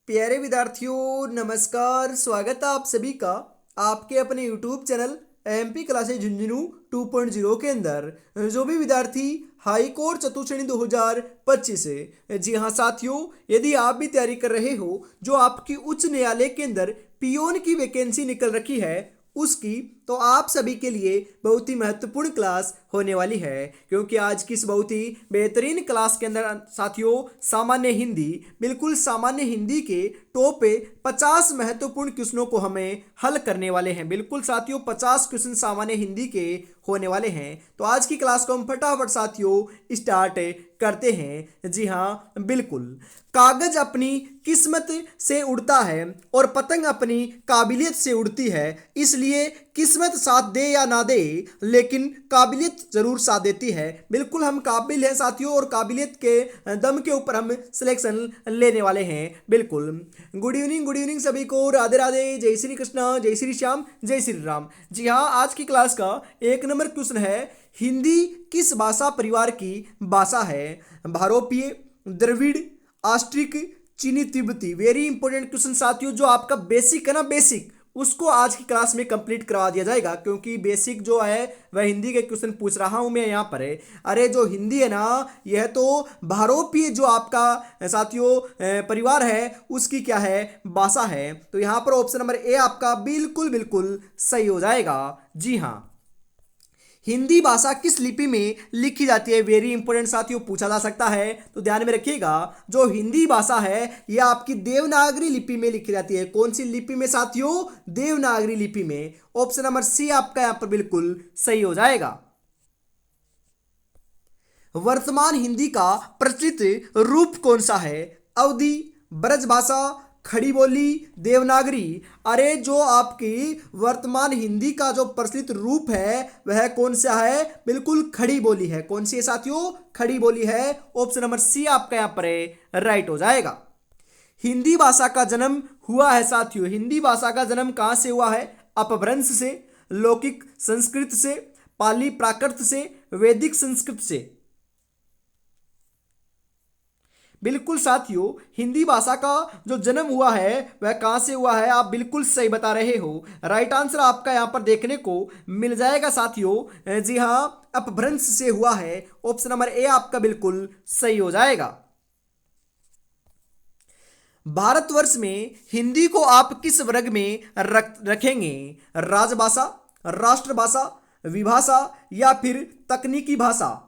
प्यारे विद्यार्थियों नमस्कार। स्वागत है आप सभी का आपके अपने YouTube channel MP classes Jhunjhunu 2.0 के अंदर। जो भी विद्यार्थी हाई कोर्ट चतुर्श्रेणी 2025 है, जी हाँ साथियों, यदि आप भी तैयारी कर रहे हो जो आपकी उच्च न्यायालय के अंदर पियोन की वैकेंसी निकल रखी है उसकी, तो आप सभी के लिए बहुत ही महत्वपूर्ण क्लास होने वाली है। क्योंकि आज की इस बहुत ही बेहतरीन क्लास के अंदर साथियों सामान्य हिंदी, बिल्कुल सामान्य हिंदी के टॉप पे 50 महत्वपूर्ण क्वेश्चनों को हमें हल करने वाले हैं। बिल्कुल साथियों 50 क्वेश्चन सामान्य हिंदी के होने वाले हैं। तो आज की क्लास को हम फटाफट साथियों स्टार्ट करते हैं। जी हाँ बिल्कुल, कागज अपनी किस्मत से उड़ता है और पतंग अपनी काबिलियत से उड़ती है, इसलिए किस्मत साथ दे या ना दे लेकिन काबिलियत जरूर साथ देती है। बिल्कुल हम काबिल हैं साथियों और काबिलियत के दम के ऊपर हम सिलेक्शन लेने वाले हैं। बिल्कुल गुड इवनिंग सभी को, राधे राधे, जय श्री कृष्णा, जय श्री श्याम, जय श्री राम। जी हाँ, आज की क्लास का एक नंबर क्वेश्चन है, हिंदी किस भाषा परिवार की भाषा है? भारोपीय, द्रविड़, ऑस्ट्रिक, चीनी, तिब्बती। वेरी इंपॉर्टेंट क्वेश्चन साथियों, जो आपका बेसिक है ना, बेसिक उसको आज की क्लास में कंप्लीट करवा दिया जाएगा। क्योंकि बेसिक जो है वह हिंदी के क्वेश्चन पूछ रहा हूं मैं यहाँ पर है। अरे जो हिंदी है ना, यह तो भारोपीय जो आपका साथियों परिवार है उसकी क्या है, भाषा है। तो यहाँ पर ऑप्शन नंबर ए आपका बिल्कुल बिल्कुल सही हो जाएगा। जी हाँ, हिंदी भाषा किस लिपि में लिखी जाती है? वेरी इंपॉर्टेंट साथियों, पूछा जा सकता है, तो ध्यान में रखिएगा। जो हिंदी भाषा है यह आपकी देवनागरी लिपि में लिखी जाती है। कौन सी लिपि में साथियों? देवनागरी लिपि में। ऑप्शन नंबर सी आपका यहां पर बिल्कुल सही हो जाएगा। वर्तमान हिंदी का प्रचलित रूप कौन सा है? अवधी, ब्रजभाषा, खड़ी बोली, देवनागरी। अरे जो आपकी वर्तमान हिंदी का जो प्रचलित रूप है वह कौन सा है? बिल्कुल खड़ी बोली है। कौन सी है साथियों? खड़ी बोली है। ऑप्शन नंबर सी आपका यहां पर राइट हो जाएगा। हिंदी भाषा का जन्म हुआ है साथियों, हिंदी भाषा का जन्म कहां से हुआ है? अपभ्रंश से, लौकिक संस्कृत से, पाली प्राकृत से, वैदिक संस्कृत से। बिल्कुल साथियों, हिंदी भाषा का जो जन्म हुआ है वह कहां से हुआ है? आप बिल्कुल सही बता रहे हो। राइट आंसर आपका यहां पर देखने को मिल जाएगा साथियों। जी हां, अपभ्रंश से हुआ है। ऑप्शन नंबर ए आपका बिल्कुल सही हो जाएगा। भारतवर्ष में हिंदी को आप किस वर्ग में रखेंगे? राजभाषा, राष्ट्रभाषा, विभाषा या फिर तकनीकी भाषा?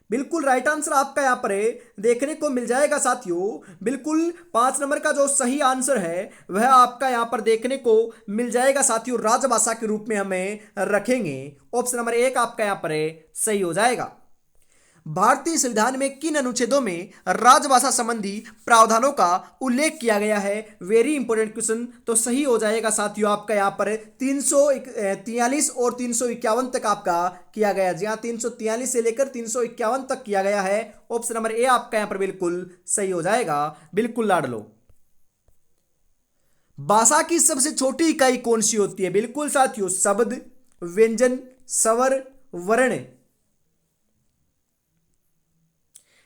बिल्कुल राइट आंसर आपका यहां पर देखने को मिल जाएगा साथियों। बिल्कुल 5 नंबर का जो सही आंसर है वह आपका यहां पर देखने को मिल जाएगा साथियों, राजभाषा के रूप में हमें रखेंगे। ऑप्शन नंबर एक आपका यहां पर सही हो जाएगा। भारतीय संविधान में किन अनुच्छेदों में राजभाषा संबंधी प्रावधानों का उल्लेख किया गया है? वेरी इंपॉर्टेंट क्वेश्चन, तो सही हो जाएगा साथियों आपका यहाँ पर 343 और 351 तक आपका किया गया। जी हाँ, 343 से लेकर 351 तक किया गया है। ऑप्शन नंबर ए आपका यहाँ पर बिल्कुल सही हो जाएगा। बिल्कुल लाड लो। भाषा की सबसे छोटी इकाई कौन सी होती है? बिल्कुल साथियों, शब्द, व्यंजन, स्वर, वर्ण।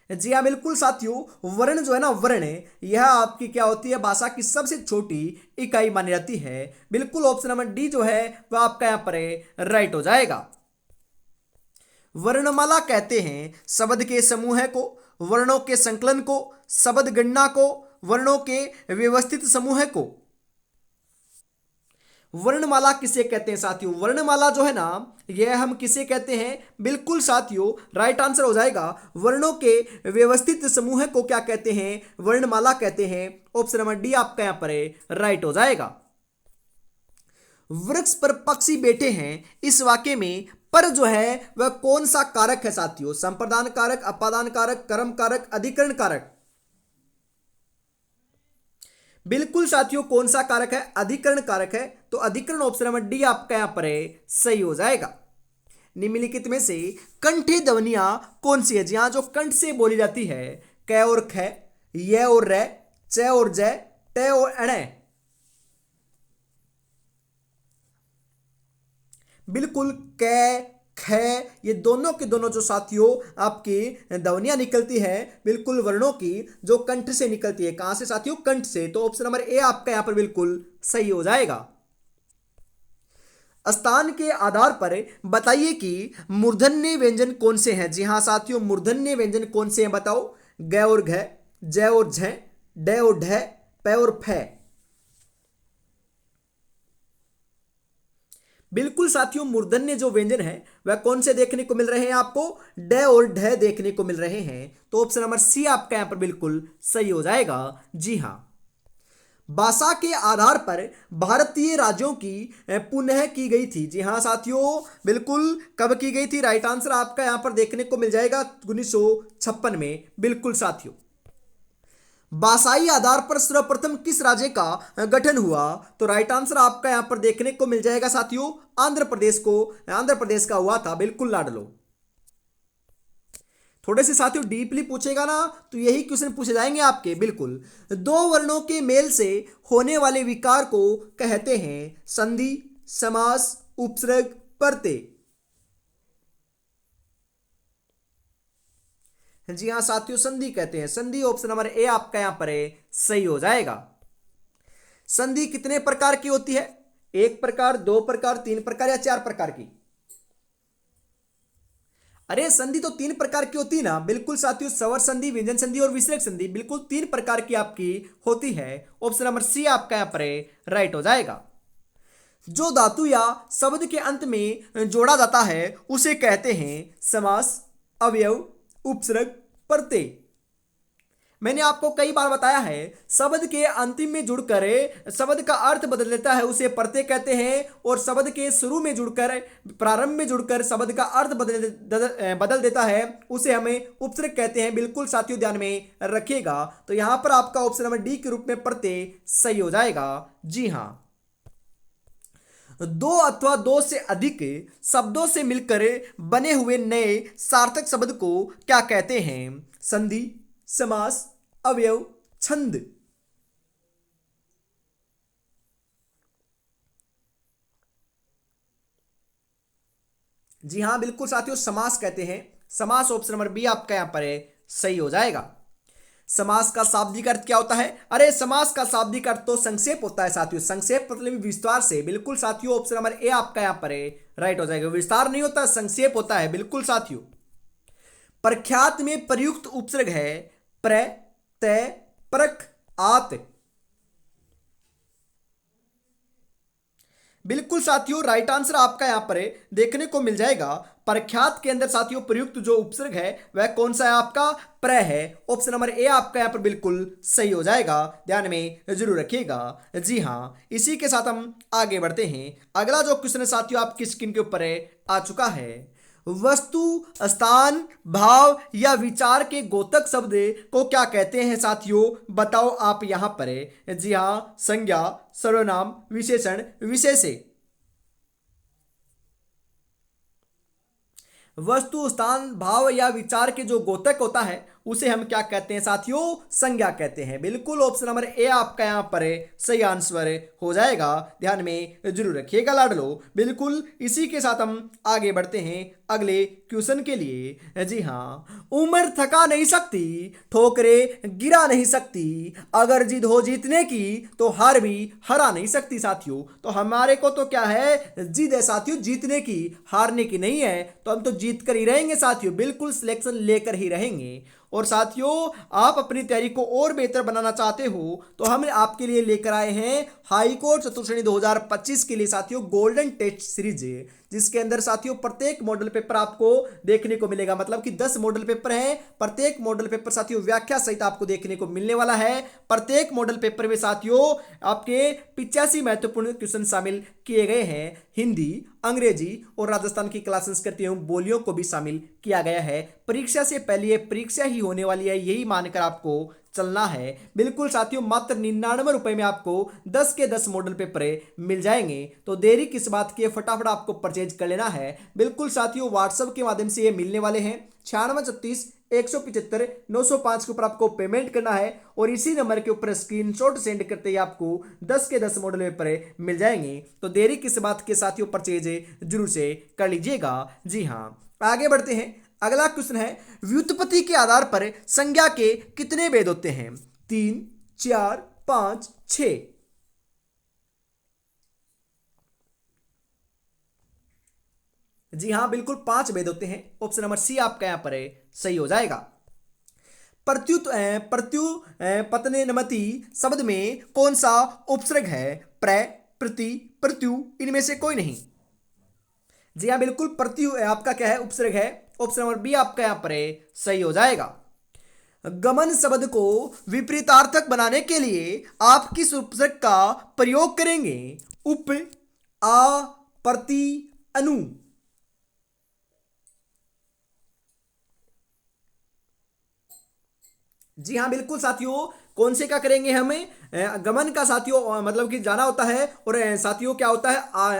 जी हाँ बिल्कुल साथियों, वर्ण जो है ना, वर्ण यह आपकी क्या होती है? भाषा की सबसे छोटी इकाई मानी जाती है। बिल्कुल ऑप्शन नंबर डी जो है वह आपका यहां पर राइट हो जाएगा। वर्णमाला कहते हैं शब्द के समूह को, वर्णों के संकलन को, शब्द गणना को, वर्णों के व्यवस्थित समूह को। वर्णमाला किसे कहते हैं साथियों? वर्णमाला जो है ना, यह हम किसे कहते हैं? बिल्कुल साथियों राइट आंसर हो जाएगा, वर्णों के व्यवस्थित समूह को क्या कहते हैं? वर्णमाला कहते हैं। ऑप्शन नंबर डी आपका यहां पर राइट हो जाएगा। वृक्ष पर पक्षी बैठे हैं, इस वाक्य में पर जो है वह कौन सा कारक है साथियों? संप्रदान कारक, अपादान कारक, कर्म कारक, अधिकरण कारक। बिल्कुल साथियों कौन सा कारक है? अधिकरण कारक है। तो अधिकरण ऑप्शन नंबर डी आपका यहां पर सही हो जाएगा। निम्नलिखित में से कंठी ध्वनियां कौन सी है? जी हाँ, जो कंठ से बोली जाती है, क और ख, य और र, च और ज, ट और अण। बिल्कुल क, ख, ये दोनों के दोनों जो साथियों आपकी ध्वनियां निकलती है बिल्कुल वर्णों की जो कंठ से निकलती है। कहां से साथियों? कंठ से। तो ऑप्शन नंबर ए आपका यहां पर बिल्कुल सही हो जाएगा। स्थान के आधार पर बताइए कि मूर्धन्य व्यंजन कौन से हैं। जी हाँ साथियों, मूर्धन्य व्यंजन कौन से हैं बताओ? ग और घ, ज और झ, ड और ढ, प और फ। बिल्कुल साथियों, मूर्धन्य जो व्यंजन है वह कौन से देखने को मिल रहे हैं आपको? ड और ढ देखने को मिल रहे हैं। तो ऑप्शन नंबर सी आपका यहां पर बिल्कुल सही हो जाएगा। जी हाँ। भाषा के आधार पर भारतीय राज्यों की पुनः की गई थी। जी हाँ साथियों, बिल्कुल कब की गई थी? राइट आंसर आपका यहां पर देखने को मिल जाएगा 1956 में। बिल्कुल साथियों। भाषाई आधार पर सर्वप्रथम किस राज्य का गठन हुआ? तो राइट आंसर आपका यहां पर देखने को मिल जाएगा साथियों, आंध्र प्रदेश को, आंध्र प्रदेश का हुआ था। बिल्कुल लाडलो। थोड़े से साथियों डीपली पूछेगा ना तो यही क्वेश्चन पूछे जाएंगे आपके। बिल्कुल। दो वर्णों के मेल से होने वाले विकार को कहते हैं संधि, समास, उपसर्ग, प्रत्यय। जी हाँ साथियों, संधि कहते हैं। संधि ऑप्शन नंबर ए आपका यहां पर है सही हो जाएगा। संधि कितने प्रकार की होती है? एक प्रकार, दो प्रकार, तीन प्रकार या चार प्रकार की? अरे संधि तो तीन प्रकार की होती है ना। बिल्कुल साथियों, स्वर संधि, व्यंजन संधि और विसर्ग संधि बिल्कुल तीन प्रकार की आपकी होती है। ऑप्शन नंबर सी आपका यहां पर राइट हो जाएगा। जो धातु या शब्द के अंत में जोड़ा जाता है उसे कहते हैं समास, अवयव, उपसर्ग, प्रत्यय। मैंने आपको कई बार बताया है, शब्द के अंतिम में जुड़कर शब्द का अर्थ बदल देता है उसे प्रत्यय कहते हैं, और शब्द के शुरू में जुड़कर, प्रारंभ में जुड़कर शब्द का अर्थ बदल देता है उसे हमें उपसर्ग कहते हैं। बिल्कुल साथियों ध्यान में रखिएगा। तो यहां पर आपका ऑप्शन नंबर डी के रूप में प्रत्यय सही हो जाएगा। जी हां। दो अथवा दो से अधिक शब्दों से मिलकर बने हुए नए सार्थक शब्द को क्या कहते हैं? संधि, समास, अवयव, छंद। जी हां बिल्कुल साथियों, समास कहते हैं। समास ऑप्शन नंबर बी आपका यहां पर है सही हो जाएगा। समास का शाब्दिक अर्थ क्या होता है? अरे समास का शाब्दिक अर्थ तो संक्षेप होता है साथियों। संक्षेप मतलब विस्तार से। बिल्कुल साथियों, ऑप्शन नंबर ए आपका यहां पर है राइट हो जाएगा। विस्तार नहीं होता, संक्षेप होता है। बिल्कुल साथियों। प्रख्यात में प्रयुक्त उपसर्ग है प्र, तय, प्रख, आत। बिल्कुल साथियों, राइट आंसर आपका यहां पर देखने को मिल जाएगा। प्रख्यात के अंदर साथियों प्रयुक्त जो उपसर्ग है वह कौन सा है? आपका प्र है। ऑप्शन नंबर ए आपका यहां पर बिल्कुल सही हो जाएगा। ध्यान में जरूर रखिएगा। जी हां, इसी के साथ हम आगे बढ़ते हैं। अगला जो क्वेश्चन है साथियों आपकी स्क्रीन के ऊपर आ चुका है। वस्तु, स्थान, भाव या विचार के गोतक शब्द को क्या कहते हैं साथियों? बताओ आप यहां पर। जी हां, संज्ञा, सर्वनाम, विशेषण, विशेष्य। वस्तु, स्थान, भाव या विचार के जो गोतक होता है उसे हम क्या कहते हैं साथियों? संज्ञा कहते हैं। बिल्कुल ऑप्शन नंबर ए आपका यहां पर सही आंसर हो जाएगा। ध्यान में जरूर रखिएगा लाडलो। बिल्कुल इसी के साथ हम आगे बढ़ते हैं अगले क्वेश्चन के लिए। जी हाँ, उम्र थका नहीं सकती, ठोकरे गिरा नहीं सकती, अगर जिद हो जीतने की तो हार भी हरा नहीं सकती साथियों। तो हमारे को तो क्या है? जिद है साथियों, जीतने की, हारने की नहीं है। तो हम तो जीत कर ही रहेंगे साथियों। बिल्कुल सिलेक्शन लेकर ही रहेंगे। और साथियों, आप अपनी तैयारी को और बेहतर बनाना चाहते हो तो हम आपके लिए लेकर आए हैं हाई कोर्ट चतुर्थ श्रेणी 2025 के लिए साथियों गोल्डन टेस्ट सीरीज, जिसके अंदर साथियों प्रत्येक मॉडल पेपर आपको देखने को मिलेगा। मतलब कि 10 मॉडल पेपर हैं। प्रत्येक मॉडल पेपर साथियों व्याख्या सहित आपको देखने को मिलने वाला है। प्रत्येक मॉडल पेपर में साथियों आपके 85 महत्वपूर्ण क्वेश्चन शामिल किए गए हैं। हिंदी, अंग्रेजी और राजस्थान की क्लास संस्कृति एवं बोलियों को भी शामिल किया गया है। परीक्षा से पहले ये परीक्षा ही होने वाली है, यही मानकर आपको चलना है। बिल्कुल साथियों, मात्र 99 रुपए में आपको 10 के 10 मॉडल पेपर मिल जाएंगे। तो देरी किस बात की है, फटाफट आपको परचेज कर लेना है। बिल्कुल साथियों, व्हाट्सएप के माध्यम से ये मिलने वाले हैं। 9636 175 905 के ऊपर आपको पेमेंट करना है और इसी नंबर के ऊपर स्क्रीनशॉट सेंड करते ही आपको 10 के 10 मॉडल पेपर मिल जाएंगे। तो देरी किस बात के साथियों, परचेज जरूर से कर लीजिएगा। जी हाँ, आगे बढ़ते हैं। अगला क्वेश्चन है, व्युत्पत्ति के आधार पर संज्ञा के कितने भेद होते हैं? 3, 4, 5, 6। जी हाँ, बिल्कुल 5 भेद होते हैं। ऑप्शन नंबर सी आपका यहां पर सही हो जाएगा। पतनेनमति शब्द में कौन सा उपसर्ग है? प्र, प्रति, प्रत्यु, इनमें से कोई नहीं। जी हाँ, बिल्कुल प्रत्यु आपका क्या है? उपसर्ग है। ऑप्शन नंबर बी आपका यहां पर सही हो जाएगा। गमन शब्द को विपरीतार्थक बनाने के लिए आप किस उपसर्ग का प्रयोग करेंगे? उप, आ, प्रति, अनु। जी हाँ, बिल्कुल साथियों, कौन से का करेंगे हमें? गमन का साथियों, मतलब कि जाना होता है, और साथियों क्या होता है?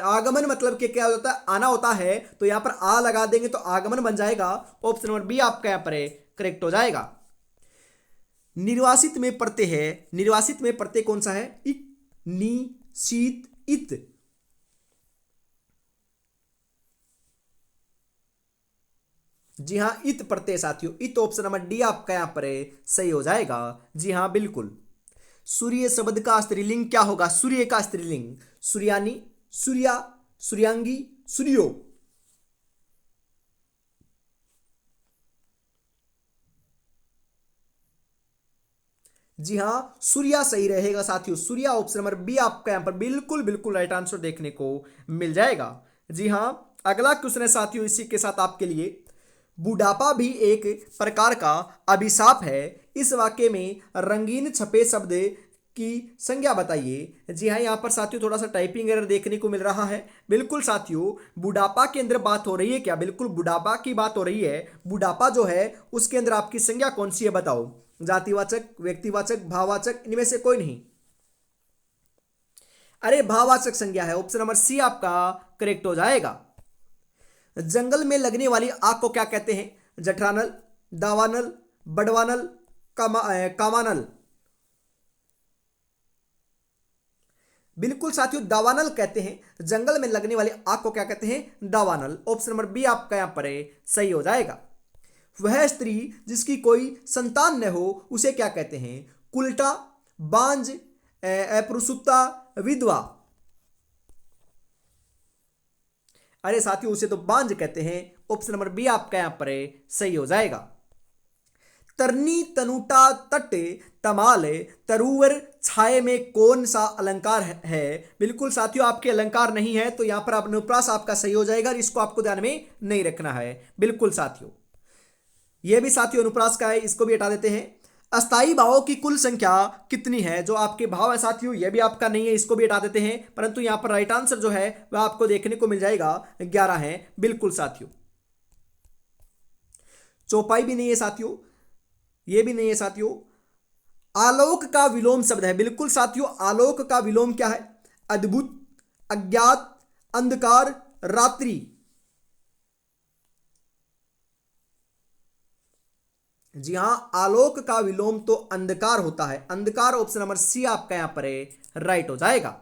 आगमन मतलब कि क्या होता है? आना होता है। तो यहाँ पर आ लगा देंगे तो आगमन बन जाएगा। ऑप्शन नंबर बी आपका यहाँ पर करेक्ट हो जाएगा। निर्वासित में प्रत्यय है, निर्वासित में प्रत्यय कौन सा है? इत, नी, शीत, इत। जी हाँ, इत प्रत्यय साथियों, इत। ऑप्शन नंबर डी आपका यहां पर सही हो जाएगा। जी हाँ, बिल्कुल। सूर्य शब्द का स्त्रीलिंग क्या होगा? सूर्य का स्त्रीलिंग सूर्यानी, सूर्या, सूर्यांगी, सूर्यो। जी हाँ, सूर्या सही रहेगा साथियों। सूर्या, ऑप्शन नंबर बी आपका यहां पर बिल्कुल बिल्कुल राइट आंसर देखने को मिल जाएगा। जी हाँ, अगला क्वेश्चन है साथियों इसी के साथ आपके लिए। बुढ़ापा भी एक प्रकार का अभिशाप है। इस वाक्य में रंगीन छपे शब्द की संज्ञा बताइए। जी हाँ, यहाँ पर साथियों थोड़ा सा टाइपिंग एरर देखने को मिल रहा है। बिल्कुल साथियों, बुढ़ापा के अंदर बात हो रही है क्या? बिल्कुल बुढ़ापा की बात हो रही है। बुढ़ापा जो है उसके अंदर आपकी संज्ञा कौन सी है बताओ? जातिवाचक, व्यक्तिवाचक, भाववाचक, इनमें से कोई नहीं। अरे भाववाचक संज्ञा है। ऑप्शन नंबर सी आपका करेक्ट हो जाएगा। जंगल में लगने वाली आग को क्या कहते हैं? जठरानल, दावानल, बड़वानल, कामानल। बिल्कुल साथियों, दावानल कहते हैं। जंगल में लगने वाली आग को क्या कहते हैं? दावानल। ऑप्शन नंबर बी आपका यहां पर सही हो जाएगा। वह स्त्री जिसकी कोई संतान न हो उसे क्या कहते हैं? कुलटा, बांझ, अपुरुषुता, विधवा। अरे साथियों, उसे तो बांझ कहते हैं। ऑप्शन नंबर बी आपका यहां पर सही हो जाएगा। तरनी, तनुटा, तट, तमाल, तरुवर, छाये में कौन सा अलंकार है? बिल्कुल साथियों, आपके अलंकार नहीं है तो यहां पर आप अनुप्रास आपका सही हो जाएगा। इसको आपको ध्यान में नहीं रखना है। बिल्कुल साथियों, यह भी साथियों अनुप्रास का है, इसको भी हटा देते हैं। अस्थाई भावों की कुल संख्या कितनी है? जो आपके भाव है साथियों, यह भी आपका नहीं है, इसको भी हटा देते हैं। परंतु यहां पर राइट आंसर जो है वह आपको देखने को मिल जाएगा 11 है। बिल्कुल साथियों, चौपाई भी नहीं है साथियों, यह भी नहीं है साथियों। आलोक का विलोम शब्द है। बिल्कुल साथियों, आलोक का विलोम क्या है? अद्भुत, अज्ञात, अंधकार, रात्रि। जी हां, आलोक का विलोम तो अंधकार होता है। अंधकार, ऑप्शन नंबर सी आपका यहां पर राइट हो जाएगा।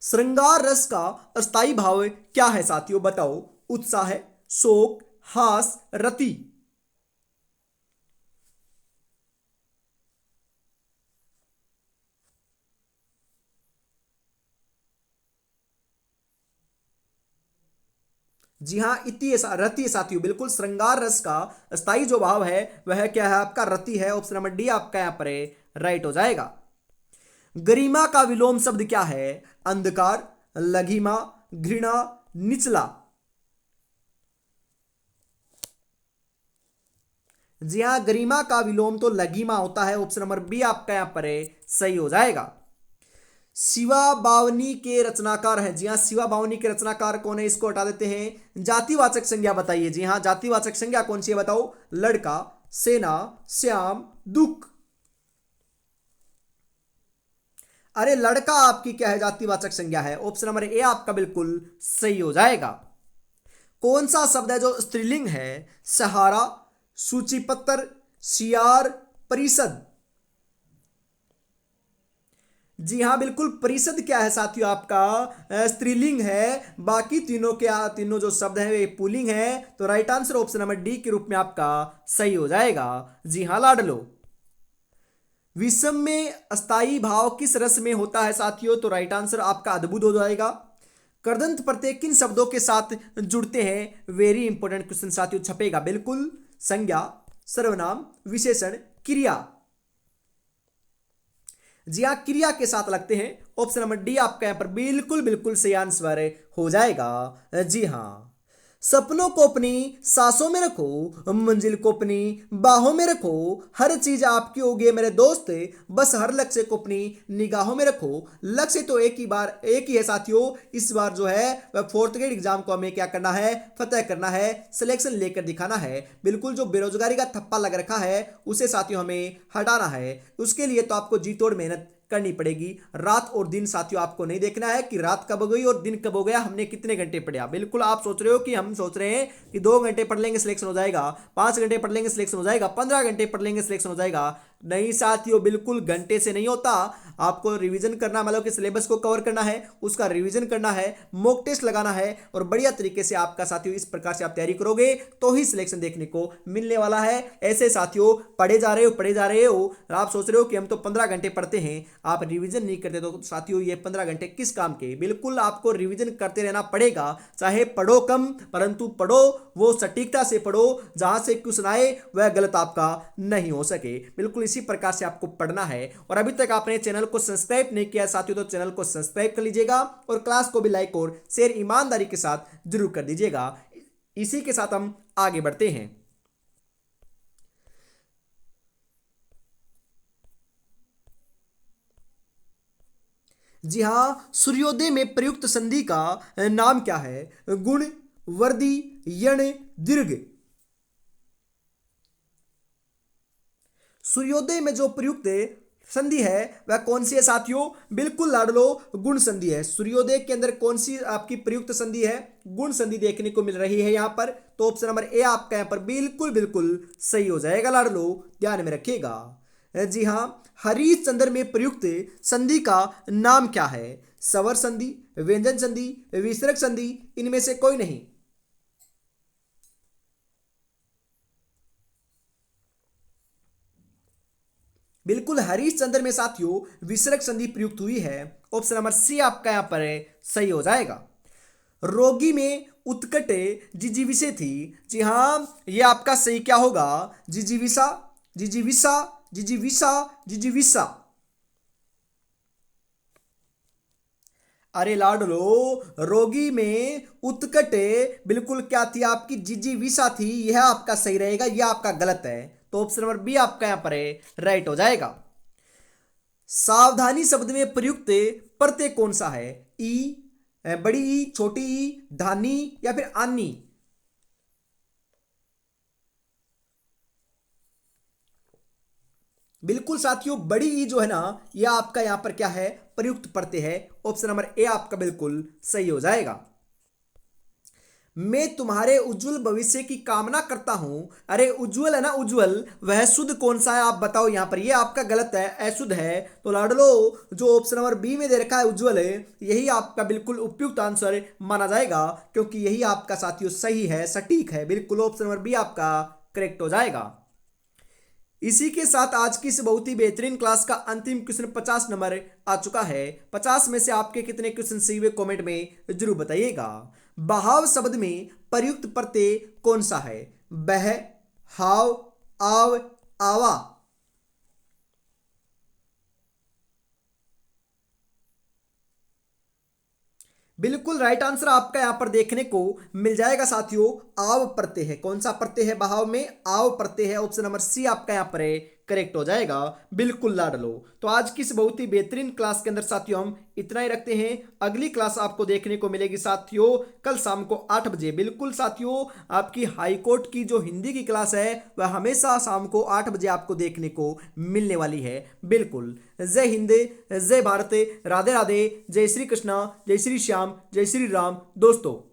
श्रृंगार रस का अस्थाई भाव क्या है साथियों बताओ? उत्साह, शोक, हास, रति। जी हाँ, इति रति है साथियों। बिल्कुल, श्रृंगार रस का स्थायी जो भाव है वह क्या है? आपका रति है। ऑप्शन नंबर डी आपका यहां पर राइट हो जाएगा। गरिमा का विलोम शब्द क्या है? अंधकार, लघिमा, घृणा, निचला। जी हाँ, गरिमा का विलोम तो लघिमा होता है। ऑप्शन नंबर बी आपका यहां पर सही हो जाएगा। शिवा बावनी के रचनाकार हैं। जी हाँ, शिवा बावनी के रचनाकार कौन है? इसको हटा देते हैं। जातिवाचक संज्ञा बताइए। जी हाँ, जातिवाचक संज्ञा कौन सी है बताओ? लड़का, सेना, श्याम, दुख। अरे लड़का आपकी क्या है? जातिवाचक संज्ञा है। ऑप्शन नंबर ए आपका बिल्कुल सही हो जाएगा। कौन सा शब्द है जो स्त्रीलिंग है? सहारा, सूचीपत्र, सीआर, परिषद। जी हाँ, बिल्कुल, परिषद क्या है साथियों, आपका स्त्रीलिंग है। बाकी तीनों के तीनों जो शब्द हैं वे पुल्लिंग है। तो right answer option number D के रूप में आपका सही हो जाएगा। जी हाँ लाडलो। विषम में अस्थाई भाव किस रस में होता है साथियों? तो राइट आंसर आपका अद्भुत हो जाएगा। कर्दंत प्रत्यय किन शब्दों के साथ जुड़ते हैं? वेरी इंपॉर्टेंट क्वेश्चन साथियों, छपेगा बिल्कुल। संज्ञा, सर्वनाम, विशेषण, क्रिया। जी हाँ, क्रिया के साथ लगते हैं। ऑप्शन नंबर डी आपका यहां पर बिल्कुल बिल्कुल सही आंसर हो जाएगा। जी हाँ। सपनों को अपनी सांसों में रखो, मंजिल को अपनी बाहों में रखो, हर चीज आपकी होगी मेरे दोस्त, बस हर लक्ष्य को अपनी निगाहों में रखो। लक्ष्य तो एक ही है साथियों। इस बार जो है वह फोर्थ ग्रेड एग्जाम को हमें क्या करना है? फतेह करना है, सिलेक्शन लेकर दिखाना है। बिल्कुल, जो बेरोजगारी का थप्पा लग रखा है उसे साथियों हमें हटाना है। उसके लिए तो आपको जी तोड़ मेहनत करनी पड़ेगी। रात और दिन साथियों आपको नहीं देखना है कि रात कब हो गई और दिन कब हो गया, हमने कितने घंटे पढ़ा। बिल्कुल, आप सोच रहे हो कि हम सोच रहे हैं कि 2 घंटे पढ़ लेंगे सिलेक्शन हो जाएगा, 5 घंटे पढ़ लेंगे सिलेक्शन हो जाएगा, 15 घंटे पढ़ लेंगे सिलेक्शन हो जाएगा। नहीं साथियों, बिल्कुल घंटे से नहीं होता। आपको रिवीजन करना, मतलब कि सिलेबस को कवर करना है, उसका रिवीजन करना है, मॉक टेस्ट लगाना है और बढ़िया तरीके से आपका साथियों इस प्रकार से आप तैयारी करोगे तो ही सिलेक्शन देखने को मिलने वाला है। ऐसे साथियों पढ़े जा रहे हो और आप सोच रहे हो कि हम तो 15 घंटे पढ़ते हैं, आप रिवीजन नहीं करते, तो साथियों ये 15 घंटे किस काम के? बिल्कुल आपको रिवीजन करते रहना पड़ेगा। चाहे पढ़ो कम, परंतु पढ़ो वो सटीकता से पढ़ो, जहां से क्वेश्चन आए वह गलत आपका नहीं हो सके। बिल्कुल इसी प्रकार से आपको पढ़ना है। और अभी तक आपने चैनल को सब्सक्राइब नहीं किया साथियों तो चैनल को सब्सक्राइब कर लीजिएगा और क्लास को भी लाइक और शेयर ईमानदारी के साथ जरूर कर दीजिएगा। इसी के साथ हम आगे बढ़ते हैं। जी हाँ, सूर्योदय में प्रयुक्त संधि का नाम क्या है? गुण, वर्दी, यण, दीर्घ। सूर्योदय में जो प्रयुक्त संधि है वह कौन सी है साथियों? बिल्कुल लाडलो, गुण संधि है। सूर्योदय के अंदर कौन सी आपकी प्रयुक्त संधि है? गुण संधि देखने को मिल रही है यहां पर। तो ऑप्शन नंबर ए आपका यहां पर बिल्कुल बिल्कुल सही हो जाएगा लाडलो, ध्यान में रखिएगा। जी हाँ, हरिश्चंद्र में प्रयुक्त संधि का नाम क्या है? स्वर संधि, व्यंजन संधि, विसर्ग संधि, इनमें से कोई नहीं। बिल्कुल, हरिश्चंद्र में साथियों विसर्ग संधि प्रयुक्त हुई है। ऑप्शन नंबर सी आपका यहां पर सही हो जाएगा। रोगी में उत्कट जिजीविषे थी। जी हाँ, यह आपका सही क्या होगा? जिजीविषा, जिजीविषा, जिजीविषा, जिजीविषा। अरे लाडलो, रोगी में उत्कट बिल्कुल क्या थी? आपकी जिजीविषा थी। यह आपका सही रहेगा, यह आपका गलत है। तो ऑप्शन नंबर बी आपका यहां पर राइट हो जाएगा। सावधानी शब्द में प्रयुक्त प्रत्यय कौन सा है? ई, बड़ी ई, छोटी ई, धानी या फिर आनी? बिल्कुल साथियों, बड़ी ई जो है ना, यह आपका यहां पर क्या है? प्रयुक्त प्रत्यय है। ऑप्शन नंबर ए आपका बिल्कुल सही हो जाएगा। मैं तुम्हारे उज्जवल भविष्य की कामना करता हूं। अरे उज्जवल है ना, उज्जवल, वह शुद्ध कौन सा है आप बताओ? यहां पर यह आपका गलत है, अशुद्ध है। तो लाडलो, जो ऑप्शन नंबर बी में दे रखा है उज्जवल है, यही आपका बिल्कुल उपयुक्त आंसर माना जाएगा, क्योंकि यही आपका साथियों सही है, सटीक है। बिल्कुल ऑप्शन नंबर बी आपका करेक्ट हो जाएगा। इसी के साथ आज की इस बहुत ही बेहतरीन क्लास का अंतिम क्वेश्चन 50 नंबर आ चुका है। 50 में से आपके कितने क्वेश्चन सही हुए कमेंट में जरूर बताइएगा। बहाव शब्द में प्रयुक्त प्रत्यय कौन सा है? बह, हाव, आव, आवा। बिल्कुल राइट आंसर आपका यहां पर देखने को मिल जाएगा साथियों। आव प्रत्यय है। कौन सा प्रत्यय है बहाव में? आव प्रत्यय है। ऑप्शन नंबर सी आपका यहां पर करेक्ट हो जाएगा। बिल्कुल लाडलो। तो आज की इस बहुत ही बेहतरीन क्लास के अंदर साथियों हम इतना ही रखते हैं। अगली क्लास आपको देखने को मिलेगी साथियों कल शाम को 8 बजे। बिल्कुल साथियों, आपकी हाई कोर्ट की जो हिंदी की क्लास है वह हमेशा शाम को 8 बजे आपको देखने को मिलने वाली है। बिल्कुल। जय हिंद, जय भारत, राधे राधे, जय श्री कृष्णा, जय श्री श्याम, जय श्री राम दोस्तों।